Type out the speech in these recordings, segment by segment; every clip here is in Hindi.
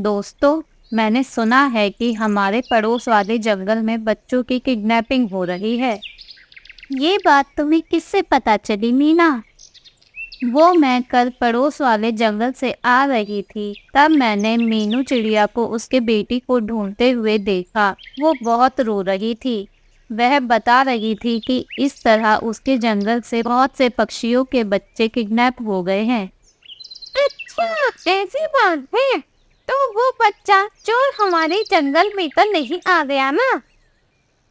दोस्तों, मैंने सुना है कि हमारे पड़ोस वाले जंगल में बच्चों की किडनैपिंग हो रही है। ये बात तुम्हें किससे पता चली मीना? वो मैं कल पड़ोस वाले जंगल से आ रही थी, तब मैंने मीनू चिड़िया को उसके बेटी को ढूंढते हुए देखा। वो बहुत रो रही थी। वह बता रही थी कि इस तरह उसके जंगल से बहुत से पक्षियों के बच्चे किडनैप हो गए हैं। अच्छा, ऐसी बात है। तो वो बच्चा चोर हमारे जंगल में तो नहीं आ गया ना?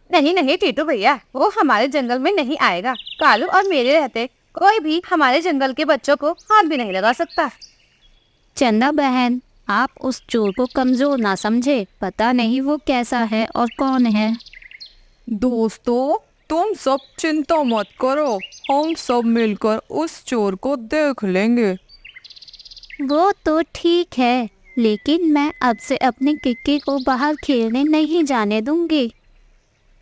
नहीं नहीं टीटू भैया, वो हमारे जंगल में नहीं आएगा। कालू और मेरे रहते कोई भी हमारे जंगल के बच्चों को हाथ भी नहीं लगा सकता। चंदा बहन, आप उस चोर को कमजोर ना समझे। पता नहीं वो कैसा है और कौन है। दोस्तों, तुम सब चिंता मत करो। हम सब मिलकर उस चोर को देख लेंगे। वो तो ठीक है, लेकिन मैं अब से अपनी किक्की को बाहर खेलने नहीं जाने दूंगी।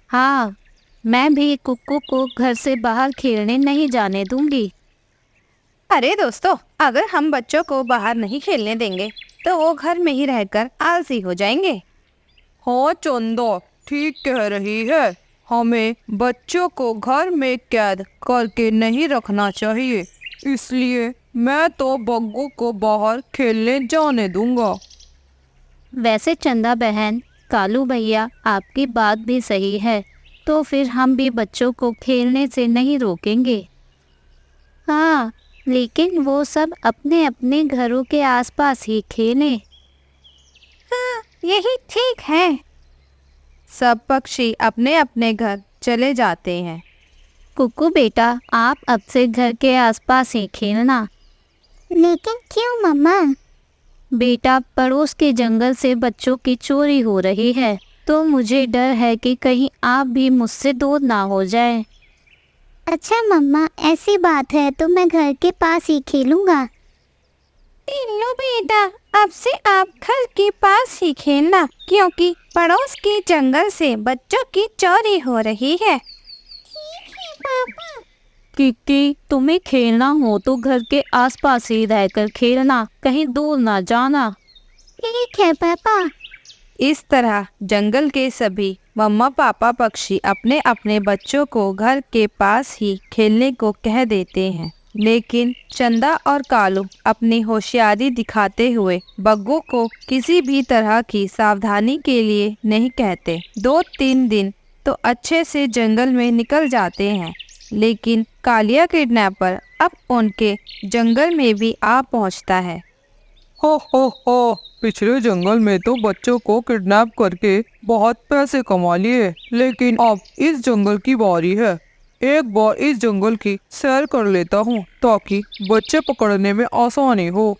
हाँ, मैं भी कुक्कू को घर से बाहर खेलने नहीं जाने दूंगी। अरे दोस्तों, अगर हम बच्चों को बाहर नहीं खेलने देंगे तो वो घर में ही रहकर आलसी हो जाएंगे। हाँ चंदा, ठीक कह रही है। हमें बच्चों को घर में कैद करके नहीं रखना चाहिए। इसलिए मैं तो बग्गू को बाहर खेलने जाने दूंगा। वैसे चंदा बहन, कालू भैया, आपकी बात भी सही है। तो फिर हम भी बच्चों को खेलने से नहीं रोकेंगे। हाँ, लेकिन वो सब अपने अपने घरों के आसपास ही खेलें। हाँ, यही ठीक है। सब पक्षी अपने अपने घर चले जाते हैं। कुकू बेटा, आप अब से घर के आसपास ही खेलना। लेकिन क्यों मम्मा? बेटा, पड़ोस के जंगल से बच्चों की चोरी हो रही है, तो मुझे डर है कि कहीं आप भी मुझसे दूर ना हो जाएं। अच्छा मम्मा, ऐसी बात है तो मैं घर के पास ही खेलूंगा। लो बेटा, अब से आप घर के पास ही खेलना, क्योंकि पड़ोस के जंगल से बच्चों की चोरी हो रही है। ठीक है पापा। किक्की, तुम्हें खेलना हो तो घर के आसपास ही रहकर खेलना, कहीं दूर ना जाना। ठीक है पापा। इस तरह जंगल के सभी मम्मा पापा पक्षी अपने अपने बच्चों को घर के पास ही खेलने को कह देते हैं, लेकिन चंदा और कालू अपनी होशियारी दिखाते हुए बग्गू को किसी भी तरह की सावधानी के लिए नहीं कहते। 2-3 दिन तो अच्छे से जंगल में निकल जाते हैं, लेकिन कालिया किडनैपर अब उनके जंगल में भी आ पहुंचता है। हो, पिछले जंगल में तो बच्चों को किडनैप करके बहुत पैसे कमा लिए, लेकिन अब इस जंगल की बारी है। एक बार इस जंगल की सैर कर लेता हूँ ताकि बच्चे पकड़ने में आसानी हो।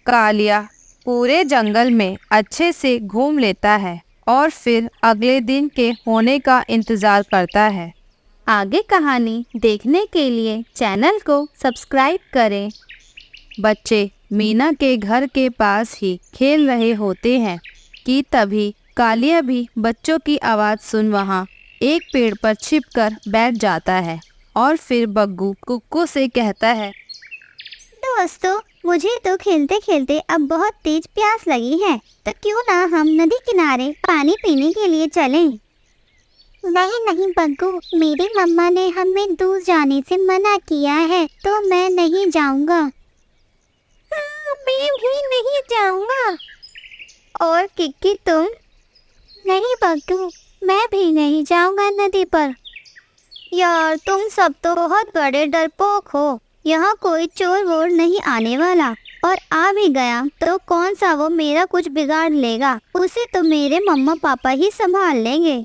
कालिया पूरे जंगल में अच्छे से घूम लेता है और फिर अगले दिन के होने का इंतजार करता है। आगे कहानी देखने के लिए चैनल को सब्सक्राइब करें। बच्चे मीना के घर के पास ही खेल रहे होते हैं कि तभी कालिया भी बच्चों की आवाज़ सुन वहाँ एक पेड़ पर छिपकर बैठ जाता है और फिर बग्गू कुक्कू से कहता है, दोस्तों, मुझे तो खेलते खेलते अब बहुत तेज प्यास लगी है, तो क्यों ना हम नदी किनारे पानी पीने के लिए चलें? नहीं नहीं बग्गू, मेरी मम्मा ने हमें दूर जाने से मना किया है, तो मैं नहीं जाऊंगा। मैं भी नहीं जाऊंगा। और किक्की तुम? नहीं बग्गू, मैं भी नहीं जाऊंगा नदी पर। यार, तुम सब तो बहुत बड़े डरपोक हो। यहाँ कोई चोर वोर नहीं आने वाला, और आ भी गया तो कौन सा वो मेरा कुछ बिगाड़ लेगा। उसे तो मेरे मम्मा पापा ही संभाल लेंगे।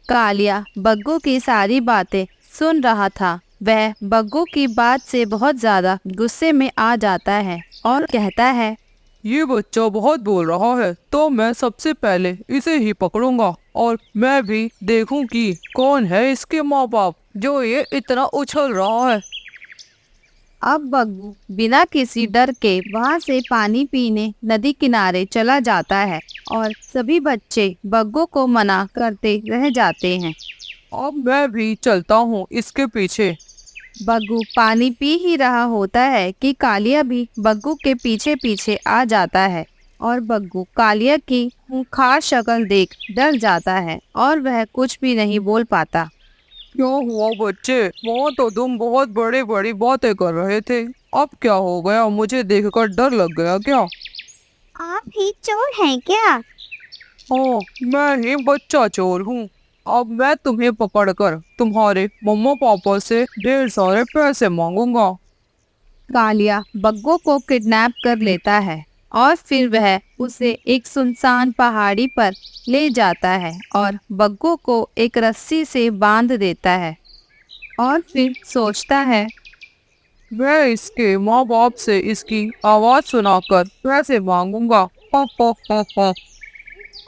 कालिया बग्गू की सारी बातें सुन रहा था। वह बग्गू की बात से बहुत ज्यादा गुस्से में आ जाता है और कहता है, ये बच्चा बहुत बोल रहा है, तो मैं सबसे पहले इसे ही पकड़ूंगा और मैं भी देखूं कि कौन है इसके माँ बाप जो ये इतना उछल रहा है। अब बग्गू बिना किसी डर के वहाँ से पानी पीने नदी किनारे चला जाता है और सभी बच्चे बग्गू को मना करते रह जाते हैं। अब मैं भी चलता हूँ इसके पीछे। बग्गू पानी पी ही रहा होता है कि कालिया भी बग्गू के पीछे पीछे आ जाता है और बग्गू कालिया की खूंखार शक्ल देख डर जाता है और वह कुछ भी नहीं बोल पाता। क्या हुआ बच्चे? वहाँ तो तुम बहुत बड़ी बड़ी बातें कर रहे थे, अब क्या हो गया? मुझे देखकर डर लग गया क्या? आप ही चोर हैं क्या? हाँ, मैं ही बच्चा चोर हूँ। अब मैं तुम्हें पकड़कर तुम्हारे मम्मा पापा से ढेर सारे पैसे मांगूंगा। कालिया बग्गू को किडनैप कर लेता है और फिर वह उसे एक सुनसान पहाड़ी पर ले जाता है और बग्गू को एक रस्सी से बांध देता है और फिर सोचता है, मैं इसके माँ बाप से इसकी आवाज सुनाकर पैसे मांगूंगा। हा हा हा हा।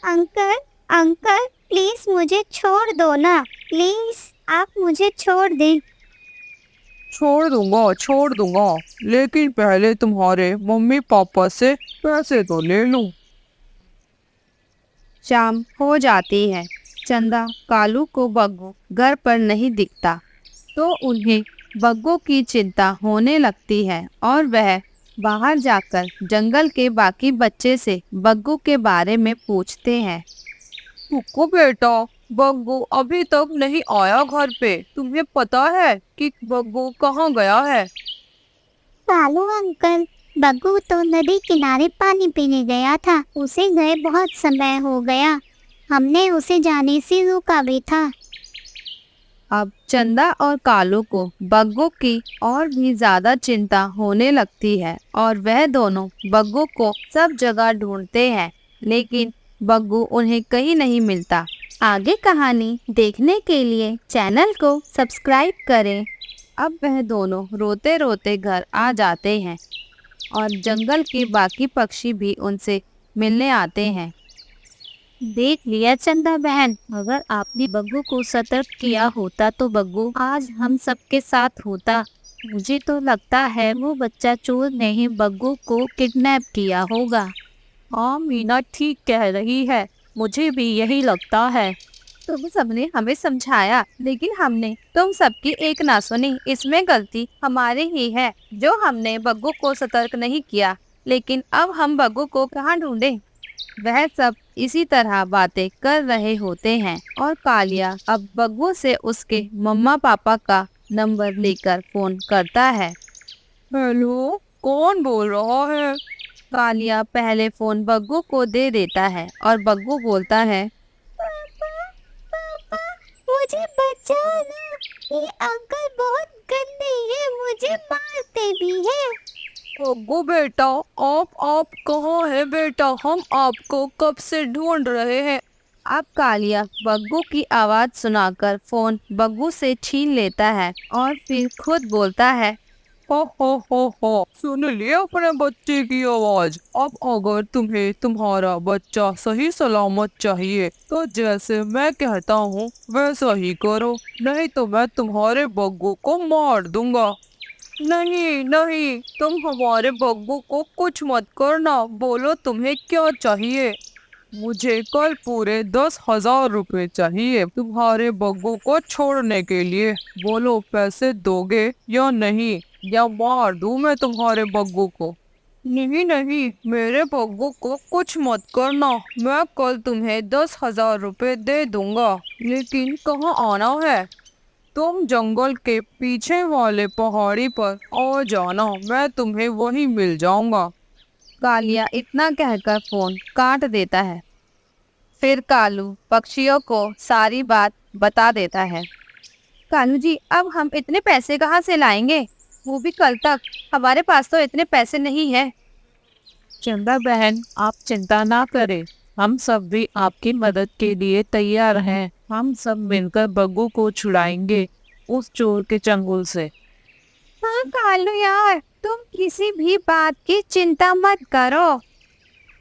अंकल, अंकल प्लीज मुझे छोड़ दो ना, प्लीज आप मुझे छोड़ दें। छोड़ दूंगा, लेकिन पहले तुम्हारे मम्मी पापा से पैसे तो ले लूं। शाम हो जाती है। चंदा कालू को बग्गू घर पर नहीं दिखता तो उन्हें बग्गू की चिंता होने लगती है और वह बाहर जाकर जंगल के बाकी बच्चे से बग्गू के बारे में पूछते हैं। कुकू बेटा, बग्गू अभी तक नहीं आया घर पे। तुम्हें पता है कि बग्गू कहाँ गया है? कालू अंकल, बग्गू तो नदी किनारे पानी पीने गया था, उसे गए बहुत समय हो गया, हमने उसे जाने से रोका भी था। अब चंदा और कालू को बग्गू की और भी ज्यादा चिंता होने लगती है और वह दोनों बग्गू को सब जगह ढूंढते हैं, लेकिन बग्गू उन्हें कहीं नहीं मिलता। आगे कहानी देखने के लिए चैनल को सब्सक्राइब करें। अब वह दोनों रोते रोते घर आ जाते हैं और जंगल के बाकी पक्षी भी उनसे मिलने आते हैं। देख लिया चंदा बहन, अगर आपने बग्गू को सतर्क किया होता तो बग्गू आज हम सबके साथ होता। मुझे तो लगता है वो बच्चा चोर ने ही बग्गू को किडनैप किया होगा। हाँ मीना ठीक कह रही है, मुझे भी यही लगता है। तुम सबने हमें समझाया लेकिन हमने तुम सबकी एक ना सुनी। इसमें गलती हमारी ही है जो हमने बग्गू को सतर्क नहीं किया। लेकिन अब हम बग्गू को कहाँ ढूंढें? वह सब इसी तरह बातें कर रहे होते हैं और कालिया अब बग्गू से उसके मम्मा पापा का नंबर लेकर फोन करता है। हेलो, कौन बोल रहा है? कालिया पहले फोन बग्गू को दे देता है और बग्गू बोलता है, पापा, पापा मुझे बचाना, ये अंकल बहुत गंदे हैं, मुझे मारते भी हैं। बग्गू बेटा, आप कहाँ है बेटा? हम आपको कब से ढूंढ रहे हैं। अब कालिया बग्गू की आवाज सुनाकर फोन बग्गू से छीन लेता है और फिर खुद बोलता है, हो, सुन लिया अपने बच्चे की आवाज। अब अगर तुम्हें तुम्हारा बच्चा सही सलामत चाहिए तो जैसे मैं कहता हूँ वैसा ही करो, नहीं तो मैं तुम्हारे बग्गू को मार दूंगा। नहीं नहीं, तुम हमारे बग्गू को कुछ मत करना। बोलो तुम्हें क्या चाहिए? मुझे कल पूरे 10,000 रुपए चाहिए तुम्हारे बग्गू को छोड़ने के लिए। बोलो पैसे दोगे या नहीं, या मार दूं मैं तुम्हारे बग्गू को? नहीं नहीं, मेरे बग्गू को कुछ मत करना। मैं कल तुम्हें 10,000 रुपए दे दूंगा, लेकिन कहाँ आना है? तुम जंगल के पीछे वाले पहाड़ी पर आ जाना, मैं तुम्हें वहीं मिल जाऊंगा। कालिया इतना कहकर फोन काट देता है। फिर कालू पक्षियों को सारी बात बता देता है। कालू जी, अब हम इतने पैसे कहाँ से लाएंगे, वो भी कल तक? हमारे पास तो इतने पैसे नहीं है। चंदा बहन, आप चिंता ना करें, हम सब भी आपकी मदद के लिए तैयार हैं। हम सब मिलकर बग्गू को छुड़ाएंगे उस चोर के चंगुल से। हाँ कालू यार, तुम किसी भी बात की चिंता मत करो।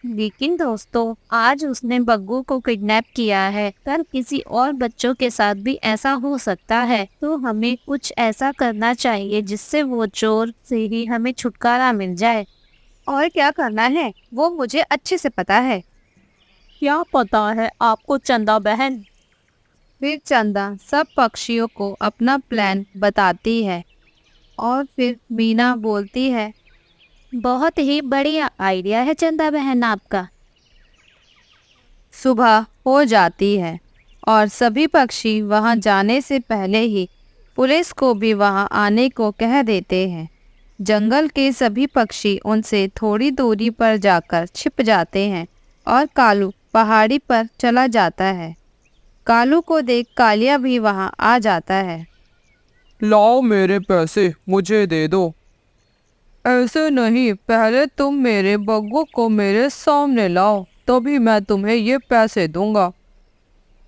लेकिन दोस्तों, आज उसने बग्गू को किडनैप किया है, कल किसी और बच्चों के साथ भी ऐसा हो सकता है। तो हमें कुछ ऐसा करना चाहिए जिससे वो चोर से ही हमें छुटकारा मिल जाए। और क्या करना है वो मुझे अच्छे से पता है। क्या पता है आपको चंदा बहन? फिर चंदा सब पक्षियों को अपना प्लान बताती है और फिर मीना बोलती है, बहुत ही बढ़िया आइडिया है चंदा बहन आपका। सुबह हो जाती है और सभी पक्षी वहां जाने से पहले ही पुलिस को भी वहां आने को कह देते हैं। जंगल के सभी पक्षी उनसे थोड़ी दूरी पर जाकर छिप जाते हैं और कालू पहाड़ी पर चला जाता है। कालू को देख कालिया भी वहां आ जाता है। लाओ मेरे पैसे, मुझे दे दो। ऐसे नहीं, पहले तुम मेरे बग्गू को मेरे सामने लाओ, तभी मैं तुम्हें ये पैसे दूंगा।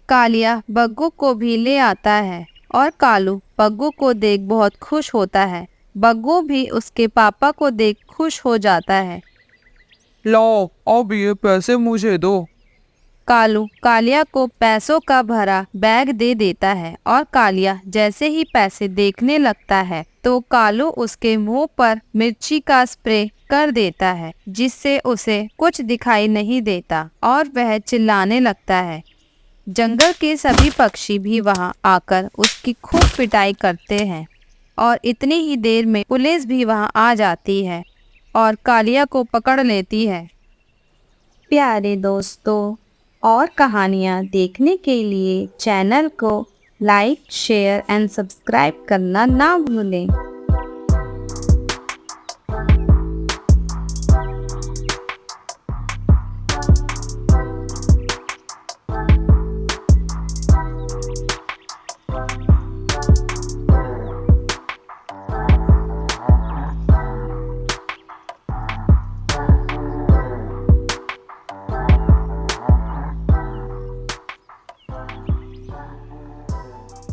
कालिया बग्गू को भी ले आता है और कालू बग्गू को देख बहुत खुश होता है। बग्गू भी उसके पापा को देख खुश हो जाता है। लाओ अब ये पैसे मुझे दो। कालू कालिया को पैसों का भरा बैग दे देता है और कालिया जैसे ही पैसे देखने लगता है तो कालू उसके मुंह पर मिर्ची का स्प्रे कर देता है, जिससे उसे कुछ दिखाई नहीं देता और वह चिल्लाने लगता है। जंगल के सभी पक्षी भी वहां आकर उसकी खूब पिटाई करते हैं और इतनी ही देर में पुलिस भी वहां आ जाती है और कालिया को पकड़ लेती है। प्यारे दोस्तों, और कहानियाँ देखने के लिए चैनल को लाइक, शेयर एंड सब्सक्राइब करना ना भूलें।